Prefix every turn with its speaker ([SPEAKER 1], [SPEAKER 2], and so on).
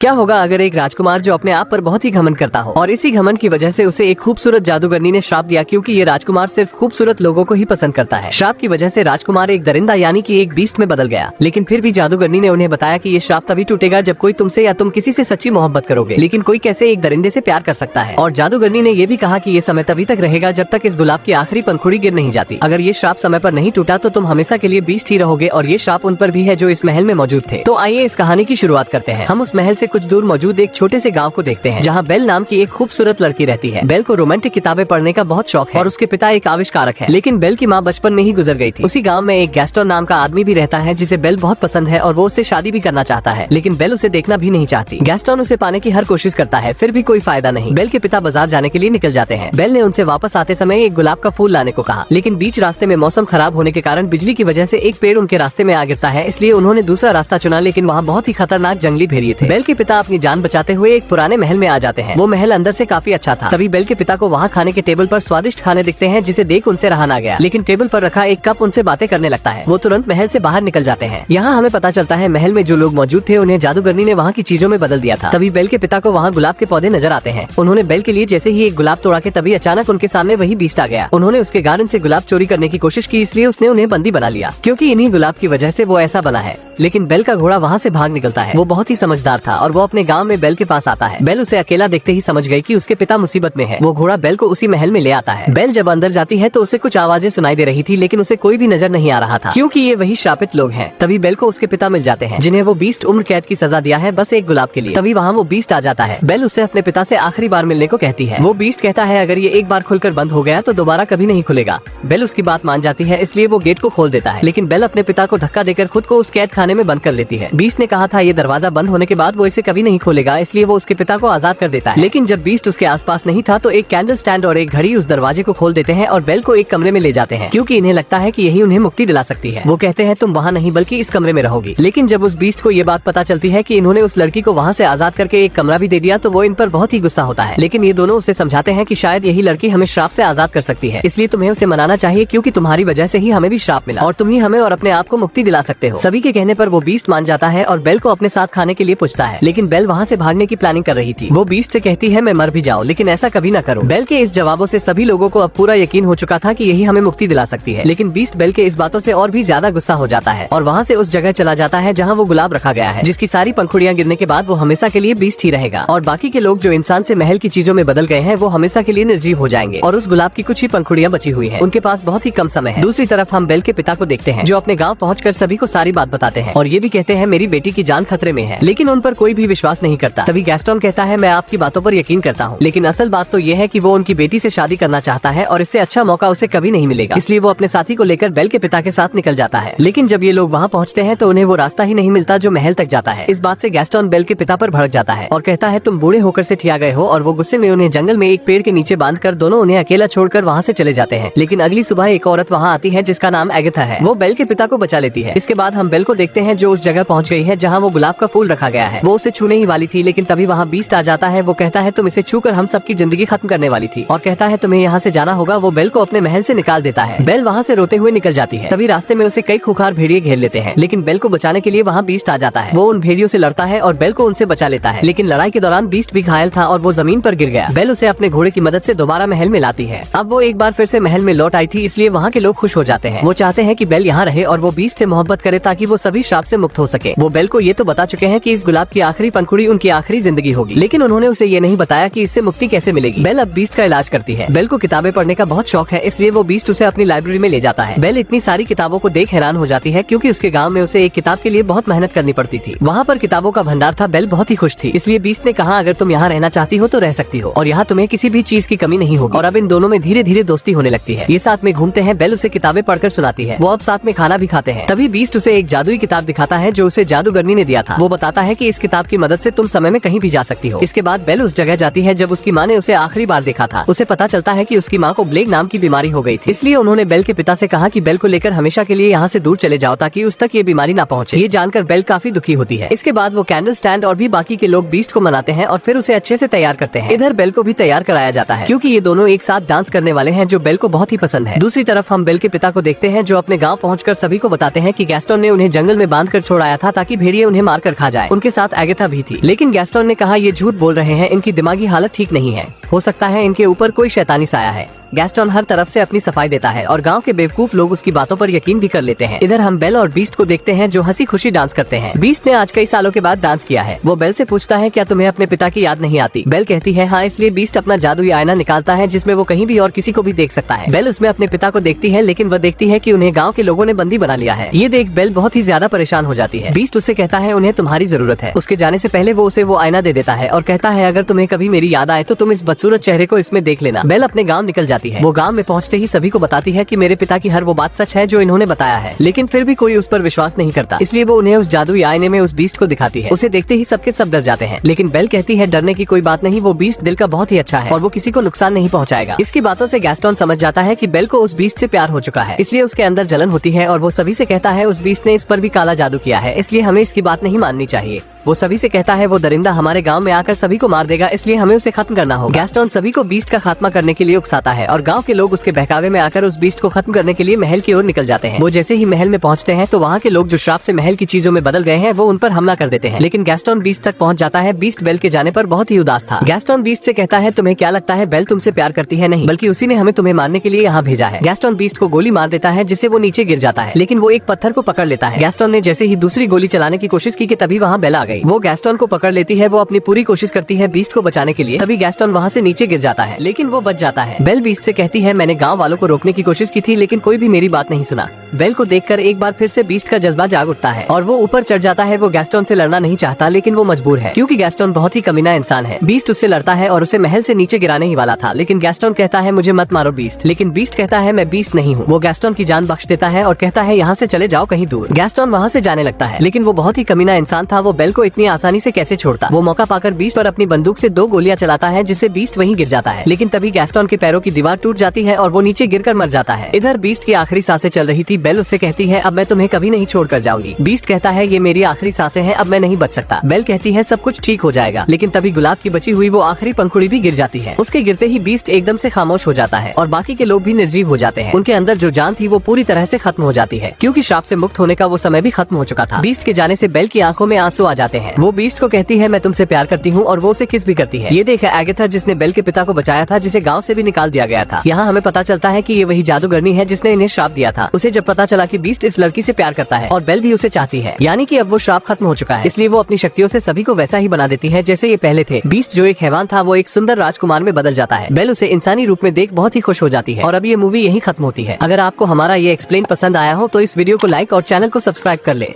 [SPEAKER 1] क्या होगा अगर एक राजकुमार जो अपने आप पर बहुत ही घमंड करता हो और इसी घमंड की वजह से उसे एक खूबसूरत जादूगरनी ने श्राप दिया, क्योंकि ये राजकुमार सिर्फ खूबसूरत लोगों को ही पसंद करता है। श्राप की वजह से राजकुमार एक दरिंदा यानी कि एक बीस्ट में बदल गया। लेकिन फिर भी जादूगरनी ने उन्हें बताया कि ये श्राप तभी टूटेगा जब कोई तुमसे या तुम किसी से सच्ची मोहब्बत करोगे। लेकिन कोई कैसे एक दरिंदे से प्यार कर सकता है। और जादूगरनी ने ये भी कहा कि ये समय तभी तक रहेगा जब तक इस गुलाब की आखिरी पंखुड़ी गिर नहीं जाती। अगर ये श्राप समय पर नहीं टूटा तो तुम हमेशा के लिए बीस्ट ही रहोगे। और ये श्राप उन पर भी है जो इस महल में मौजूद थे। तो आइए इस कहानी की शुरुआत करते हैं। हम उस महल से कुछ दूर मौजूद एक छोटे से गाँव को देखते हैं, जहाँ बेल नाम की एक खूबसूरत लड़की रहती है। बेल को रोमांटिक किताबें पढ़ने का बहुत शौक है और उसके पिता एक आविष्कारक है। लेकिन बेल की माँ बचपन में ही गुजर गई थी। उसी गांव में एक गैस्टन नाम का आदमी भी रहता है जिसे बेल बहुत पसंद है और वो उससे शादी भी करना चाहता है। लेकिन बेल उसे देखना भी नहीं चाहती। गैस्टन उसे पाने की हर कोशिश करता है, फिर भी कोई फायदा नहीं। बेल के पिता बाजार जाने के लिए निकल जाते हैं। बेल ने उनसे वापस आते समय एक गुलाब का फूल लाने को कहा, लेकिन बीच रास्ते में मौसम खराब होने के कारण बिजली की वजह से एक पेड़ उनके रास्ते में आ गिरता है, इसलिए उन्होंने दूसरा रास्ता चुना। लेकिन वहाँ बहुत ही खतरनाक जंगली भेड़िए थे। बेल के पिता अपनी जान बचाते हुए एक पुराने महल में आ जाते हैं। वो महल अंदर से काफी अच्छा था। तभी बेल के पिता को वहाँ खाने के टेबल पर स्वादिष्ट खाने दिखते हैं, जिसे देख उनसे रहा ना गया। लेकिन टेबल पर रखा एक कप उनसे बातें करने लगता है। वो तुरंत महल से बाहर निकल जाते हैं। यहाँ हमें पता चलता है महल में जो लोग मौजूद थे उन्हें जादूगरनी ने वहाँ की चीजों में बदल दिया था। तभी बेल के पिता को वहाँ गुलाब के पौधे नजर आते हैं। उन्होंने बेल के लिए जैसे ही एक गुलाब तोड़ा के तभी अचानक उनके सामने वही बीस्ट आ गया। उन्होंने उसके गार्डन से गुलाब चोरी करने की कोशिश की, इसलिए उसने उन्हें बंदी बना लिया, क्योंकि इन्हीं गुलाब की वजह से वो ऐसा बना है। लेकिन बेल का घोड़ा वहाँ से भाग निकलता है। वो बहुत ही समझदार था और वो अपने गाँव में बेल के पास आता है। बेल उसे अकेला देखते ही समझ गई कि उसके पिता मुसीबत में है। वो घोड़ा बेल को उसी महल में ले आता है। बेल जब अंदर जाती है तो उसे कुछ आवाजें सुनाई दे रही थी, लेकिन उसे कोई भी नजर नहीं आ रहा था, क्योंकि ये वही श्रापित लोग हैं। तभी बेल को उसके पिता मिल जाते हैं, जिन्हें वो बीस्ट उम्र कैद की सजा दिया है, बस एक गुलाब के लिए। तभी वहाँ वो बीस्ट आ जाता है। बेल उससे अपने पिता से आखिरी बार मिलने को कहती है। वो बीस्ट कहता है अगर ये एक बार खुलकर बंद हो गया तो दोबारा कभी नहीं खुलेगा। बेल उसकी बात मान जाती है, इसलिए वो गेट को खोल देता है। लेकिन बेल अपने पिता को धक्का देकर खुद को उस कैद खाने में बंद कर लेती है। बीस्ट ने कहा था ये दरवाजा बंद होने के बाद वो इसे कभी नहीं खोलेगा, इसलिए वो उसके पिता को आजाद कर देता है। लेकिन जब बीस्ट उसके आसपास नहीं था तो एक कैंडल स्टैंड और एक घड़ी उस दरवाजे को खोल देते हैं और बेल को एक कमरे में ले जाते हैं, क्योंकि इन्हें लगता है कि यही उन्हें मुक्ति दिला सकती है। वो कहते हैं तुम वहाँ नहीं बल्कि इस कमरे में रहोगी। लेकिन जब उस बीस्ट को ये बात पता चलती है कि इन्होंने उस लड़की को वहाँ से आजाद करके एक कमरा भी दे दिया तो वो इन पर बहुत ही गुस्सा होता है। लेकिन ये दोनों उसे समझाते हैं कि शायद यही लड़की हमें श्राप से आजाद कर सकती है, इसलिए तुम्हें उसे मनाना चाहिए, क्योंकि तुम्हारी वजह से ही हमें भी श्राप मिला और तुम ही हमें और अपने आप को मुक्ति दिला सकते हो। सभी के कहने पर वो बीस्ट मान जाता है और बेल को अपने साथ खाने के लिए पूछता है। लेकिन बेल वहाँ से भागने की प्लानिंग कर रही थी। वो बीस्ट से कहती है मैं मर भी जाऊँ लेकिन ऐसा कभी न करो। बेल के इस जवाबों से सभी लोगों को अब पूरा यकीन हो चुका था कि यही हमें मुक्ति दिला सकती है। लेकिन बीस्ट बेल के इस बातों से और भी ज्यादा गुस्सा हो जाता है और वहाँ से उस जगह चला जाता है जहाँ वो गुलाब रखा गया है, जिसकी सारी पंखुड़ियाँ गिरने के बाद वो हमेशा के लिए बीस्ट ही रहेगा। और बाकी के लोग जो इंसान से महल की चीजों में बदल गए हैं वो हमेशा के लिए निर्जीव हो जाएंगे और उस गुलाब की कुछ ही पंखुड़ियाँ बची हुई है। उनके पास बहुत ही कम समय है। दूसरी तरफ हम बेल के पिता को देखते हैं, जो अपने गाँव पहुँचकर सभी को सारी बात बताते हैं और ये भी कहते हैं मेरी बेटी की जान खतरे में है। लेकिन उन पर कोई भी विश्वास नहीं करता। तभी गैस्टन कहता है मैं आपकी बातों पर यकीन करता हूँ, लेकिन असल बात तो ये है कि वो उनकी बेटी से शादी करना चाहता है और इससे अच्छा मौका उसे कभी नहीं मिलेगा। इसलिए वो अपने साथी को लेकर बेल के पिता के साथ निकल जाता है। लेकिन जब ये लोग वहाँ पहुँचते हैं तो उन्हें वो रास्ता ही नहीं मिलता जो महल तक जाता है। इस बात से गैस्टन बेल के पिता पर भड़क जाता है और कहता है तुम बूढ़े होकर से ठिया गए हो, और वो गुस्से में उन्हें जंगल में एक पेड़ के नीचे बांधकर दोनों उन्हें अकेला छोड़कर वहाँ से चले जाते हैं। लेकिन अगली सुबह एक औरत वहाँ आती है जिसका नाम एगथा है। वो बेल के पिता को बचा लेती है। इसके बाद हम बेल को देखते हैं जो उस जगह पहुँच गई है जहाँ वो गुलाब का फूल रखा गया है। वो उसे छूने ही वाली थी, लेकिन तभी वहाँ बीस्ट आ जाता है। वो कहता है तुम इसे छूकर हम सबकी जिंदगी खत्म करने वाली थी और कहता है तुम्हें यहाँ से जाना होगा। वो बेल को अपने महल से निकाल देता है। बेल वहाँ से रोते हुए निकल जाती है। तभी रास्ते में उसे कई खूंखार भेड़िए घेर लेते हैं, लेकिन बेल को बचाने के लिए वहाँ बीस्ट आ जाता है। वो उन भेड़ियों से लड़ता है और बेल को उनसे बचा लेता है। लेकिन लड़ाई के दौरान बीस्ट भी घायल था और वो जमीन पर गिर गया। बेल उसे अपने घोड़े की मदद से दोबारा महल में लाती है। अब वो एक बार फिर से महल में लौट आई थी, इसलिए वहाँ के लोग खुश हो जाते हैं। वो चाहते हैं कि बेल यहाँ रहे और वो बीस्ट से मोहब्बत करे ताकि वो सभी श्राप से मुक्त हो सके। वो बेल को ये तो बता चुके हैं कि इस गुलाब की आखिरी पंखुड़ी उनकी आखिरी जिंदगी होगी, लेकिन उन्होंने उसे ये नहीं बताया कि इससे मुक्ति कैसे मिलेगी। बेल अब बीस्ट का इलाज करती है। बेल को किताबें पढ़ने का बहुत शौक है, इसलिए वो बीस्ट उसे अपनी लाइब्रेरी में ले जाता है। बेल इतनी सारी किताबों को देख हैरान हो जाती है, क्योंकि उसके गाँव में उसे एक किताब के लिए बहुत मेहनत करनी पड़ती थी। वहाँ पर किताबों का भंडार था। बेल बहुत ही खुश थी, इसलिए बीस्ट ने कहा अगर तुम यहाँ रहना चाहती हो तो रह सकती हो और यहाँ तुम्हें किसी भी चीज की कमी नहीं होगी। और अब इन दोनों में धीरे धीरे दोस्ती होने लगती है। ये साथ में घूमते हैं। बेल उसे किताबें पढ़कर सुनाती है। वो अब साथ में खाना भी खाते हैं। तभी बीस्ट उसे एक जादुई किताब दिखाता है जो उसे जादूगरनी ने दिया था। वो बताता है कि इस किताब की मदद से तुम समय में कहीं भी जा सकती हो। इसके बाद बेल उस जगह जाती है जब उसकी माँ ने उसे आखिरी बार देखा था। उसे पता चलता है कि उसकी माँ को ब्लेग नाम की बीमारी हो गई थी, इसलिए उन्होंने बेल के पिता से कहा कि बेल को लेकर हमेशा के लिए यहाँ से दूर चले जाओ ताकि उस तक ये बीमारी ना पहुँचे। ये जानकर बेल काफी दुखी होती है। इसके बाद वो कैंडल स्टैंड और भी बाकी के लोग बीस्ट को मनाते हैं और फिर उसे अच्छे से तैयार करते हैं। इधर बेल को भी तैयार कराया जाता है, क्योंकि ये दोनों एक साथ डांस करने वाले हैं जो बेल को बहुत ही पसंद है। दूसरी तरफ हम बेल के पिता को देखते हैं जो अपने गाँव पहुँचकर सभी को बताते हैं कि गैस्टन ने उन्हें जंगल में बांध कर छोड़ाया था ताकि भेड़िए उन्हें मार कर खा जाए। उनके साथ एगेथा भी थी। लेकिन गैस्टोन ने कहा ये झूठ बोल रहे हैं, इनकी दिमागी हालत ठीक नहीं है, हो सकता है इनके ऊपर कोई शैतानी साया है। गैस्टोन हर तरफ से अपनी सफाई देता है और गांव के बेवकूफ लोग उसकी बातों पर यकीन भी कर लेते हैं। इधर हम बेल और बीस्ट को देखते हैं जो हंसी खुशी डांस करते हैं। बीस्ट ने आज कई सालों के बाद डांस किया है। वो बेल से पूछता है क्या तुम्हें अपने पिता की याद नहीं आती? बेल कहती है हाँ, इसलिए बीस्ट अपना जादुई आईना निकालता है जिसमें वो कहीं भी और किसी को भी देख सकता है। बेल उसमें अपने पिता को देखती है, लेकिन वह देखती है कि उन्हें गाँव के लोगों ने बंदी बना लिया है। ये देख बेल बहुत ही ज्यादा परेशान हो जाती है। बीस्ट उससे कहता है उन्हें तुम्हारी जरूरत है। उसके जाने से पहले वो उसे वो आईना दे देता है और कहता है अगर तुम्हें कभी मेरी याद आए तो तुम इस बदसूरत चेहरे को इसमें देख लेना। बेल अपने गाँव निकल जाती है। वो गाँव में पहुंचते ही सभी को बताती है कि मेरे पिता की हर वो बात सच है जो इन्होंने बताया है, लेकिन फिर भी कोई उस पर विश्वास नहीं करता। इसलिए वो उन्हें उस जादुई आईने में उस बीस्ट को दिखाती है। उसे देखते ही सबके सब डर जाते हैं, लेकिन बेल कहती है डरने की कोई बात नहीं, वो बीस्ट दिल का बहुत ही अच्छा है और वो किसी को नुकसान नहीं पहुंचाएगा। इसकी बातों से गैस्टोन समझ जाता है कि बेल को उस बीस्ट से प्यार हो चुका है, इसलिए उसके अंदर जलन होती है और वो सभी से कहता है उस बीस्ट ने इस पर भी काला जादू किया है, इसलिए हमें इसकी बात नहीं माननी चाहिए। वो सभी से कहता है वो दरिंदा हमारे गांव में आकर सभी को मार देगा, इसलिए हमें उसे खत्म करना होगा। गैस्टोन सभी को बीस्ट का खात्मा करने के लिए उकसाता है और गांव के लोग उसके बहकावे में आकर उस बीस्ट को खत्म करने के लिए महल की ओर निकल जाते हैं। वो जैसे ही महल में पहुंचते हैं तो वहाँ के लोग जो श्राप से महल की चीजों में बदल गए हैं वो उन पर हमला कर देते हैं, लेकिन गैस्टोन बीस्ट तक पहुँच जाता है। बीस्ट बेल के जाने पर बहुत ही उदास था। गैस्टोन बीस्ट से कहता है तुम्हें क्या लगता है बेल तुमसे प्यार करती है? नहीं, बल्कि उसी ने हमें तुम्हें मारने के लिए यहाँ भेजा है। गैस्टोन बीस्ट को गोली मार देता है जिससे वो नीचे गिर जाता है, लेकिन वो एक पत्थर को पकड़ लेता है। गैस्टोन ने जैसे ही दूसरी गोली चलाने की कोशिश की कि तभी वहाँ बेल आ गई। वो गैस्टोन को पकड़ लेती है। वो अपनी पूरी कोशिश करती है बीस्ट को बचाने के लिए, तभी गैस्टोन वहाँ से नीचे गिर जाता है, लेकिन वो बच जाता है। बेल बीस्ट से कहती है मैंने गाँव वालों को रोकने की कोशिश की थी, लेकिन कोई भी मेरी बात नहीं सुना। बेल को देखकर एक बार फिर से बीस्ट का जज्बा जाग उठता है और वो ऊपर चढ़ जाता है। वो गैस्टोन से लड़ना नहीं चाहता, लेकिन वो मजबूर है क्योंकि गैस्टोन बहुत ही कमीना इंसान है। बीस्ट उससे लड़ता है और उसे महल से नीचे गिराने ही वाला था, लेकिन गैस्टोन कहता है मुझे मत मारो बीस्ट, लेकिन बीस्ट कहता है मैं बीस्ट नहीं हूँ। वो गैस्टोन की जान बख्श देता है और कहता है यहाँ से चले जाओ कहीं दूर। गैस्टोन वहाँ से जाने लगता है, लेकिन वो बहुत ही कमीना इंसान था। वो बेल को इतनी आसानी से कैसे छोड़ता। वो मौका पाकर बीस्ट पर अपनी बंदूक से 2 गोलियां चलाता है जिससे बीस्ट वहीं गिर जाता है, लेकिन तभी गैस्टोन के पैरों की दीवार टूट जाती है और वो नीचे गिरकर मर जाता है। इधर बीस्ट की आखिरी सांसें चल रही थी। बेल उससे कहती है अब मैं तुम्हें कभी नहीं छोड़कर जाऊंगी। बीस्ट कहता है ये मेरी आखिरी सांसें हैं, अब मैं नहीं बच सकता। बेल कहती है सब कुछ ठीक हो जाएगा, लेकिन तभी गुलाब की बची हुई वो आखिरी पंखुड़ी भी गिर जाती है। उसके गिरते ही बीस्ट एकदम से खामोश हो जाता है और बाकी के लोग भी निर्जीव हो जाते हैं। उनके अंदर जो जान थी वो पूरी तरह से खत्म हो जाती है, क्योंकि श्राप से मुक्त होने का वो समय भी खत्म हो चुका था। बीस्ट के जाने से बेल की आंखों में आंसू आ जाते हैं। वो बीस्ट को कहती है मैं तुमसे प्यार करती हूँ और वो उसे किस भी करती है। ये देखा एगेथा जिसने बेल के पिता को बचाया था, जिसे गांव से भी निकाल दिया गया था। यहाँ हमें पता चलता है कि ये वही जादूगरनी है जिसने इन्हें श्राप दिया था। उसे जब पता चला कि बीस्ट इस लड़की से प्यार करता है और बेल भी उसे चाहती है, यानी कि अब वो श्राप खत्म हो चुका है, इसलिए वो अपनी शक्तियों से सभी को वैसा ही बना देती है जैसे ये पहले थे। बीस्ट जो एक हैवान था वो एक सुंदर राजकुमार में बदल जाता है। बेल उसे इंसानी रूप में देख बहुत ही खुश हो जाती है और अब ये मूवी यहीं खत्म होती है। अगर आपको हमारा ये एक्सप्लेन पसंद आया हो तो इस वीडियो को लाइक और चैनल को सब्सक्राइब कर ले।